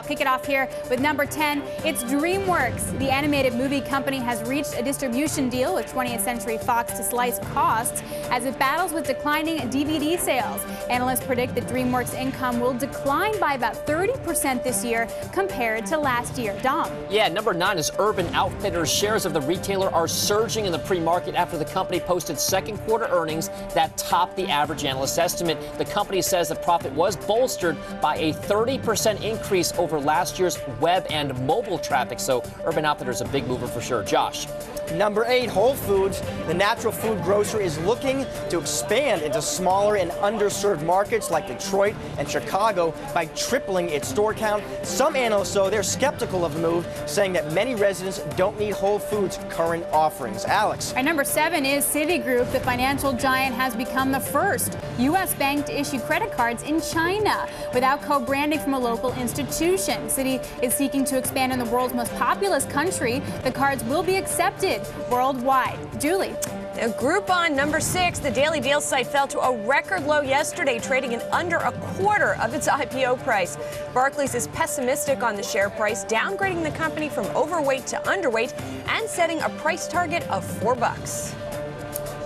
kick it off here with number 10. It's DreamWorks. The animated movie company has reached a distribution deal with 20th Century Fox to slice costs as it battles with declining DVD sales. Analysts predict that DreamWorks' income will decline by about 30% this year compared to last year. Dom. Yeah, number 9 is Urban Outfitters. Shares of the retailer are surging in the pre-market after the company posted second quarter earnings that topped the average analyst estimate. The company says the profit was bolstered by a 30% increase over last year's web and mobile traffic. So Urban Outfitters a big mover for sure. Josh. Number 8, Whole Foods. The natural food grocer is looking to expand into smaller and underserved markets like Detroit and Chicago by tripling its store count. Some analysts, though, they're skeptical of the move, saying that many residents don't need Whole Foods' current offerings. Alex. Our number 7 is Citigroup. The financial giant has become the first U.S. bank to issue credit cards in China without co-branding from a local institution. Citi is seeking to expand in the world's most populous country. The cards will be accepted worldwide. Julie. Groupon, number 6. The daily deal site fell to a record low yesterday, trading in under a quarter of its IPO price. Barclays is pessimistic on the share price, downgrading the company from overweight to underweight and setting a price target of $4.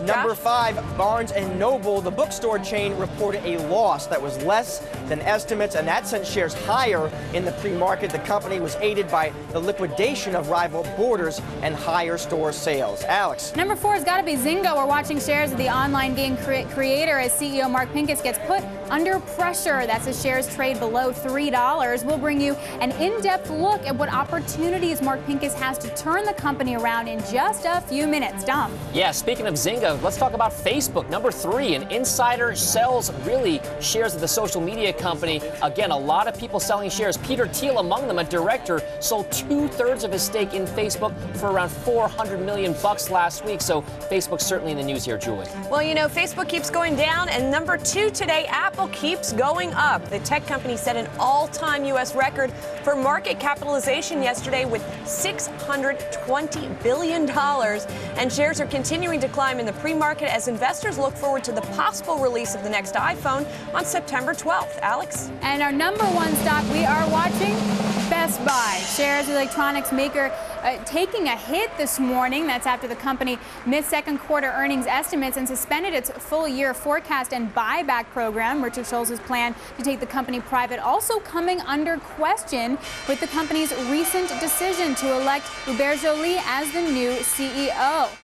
Number 5, Barnes & Noble. The bookstore chain reported a loss that was less than estimates, and that sent shares higher in the pre-market. The company was aided by the liquidation of rival Borders and higher store sales. Alex. Number 4 has got to be Zynga. We're watching shares of the online game creator as CEO Mark Pincus gets put under pressure. That's as shares trade below $3. We'll bring you an in-depth look at what opportunities Mark Pincus has to turn the company around in just a few minutes. Dom. Yeah, speaking of Zynga, let's talk about Facebook. Number 3, an insider sells really shares of the social media company. Again, a lot of people selling shares. Peter Thiel among them, a director, sold 2/3 of his stake in Facebook for around $400 million last week. So Facebook's certainly in the news here, Julie. Well, you know, Facebook keeps going down, and number 2 today, Apple keeps going up. The tech company set an all-time U.S. record for market capitalization yesterday with $620 billion, and shares are continuing to climb in the pre-market as investors look forward to the possible release of the next iPhone on September 12th. Alex? And our number 1 stock we are watching, Best Buy. Shares of the electronics maker taking a hit this morning. That's after the company missed second quarter earnings estimates and suspended its full year forecast and buyback program. Richard Schulz's plan to take the company private also coming under question with the company's recent decision to elect Hubert Joly as the new CEO.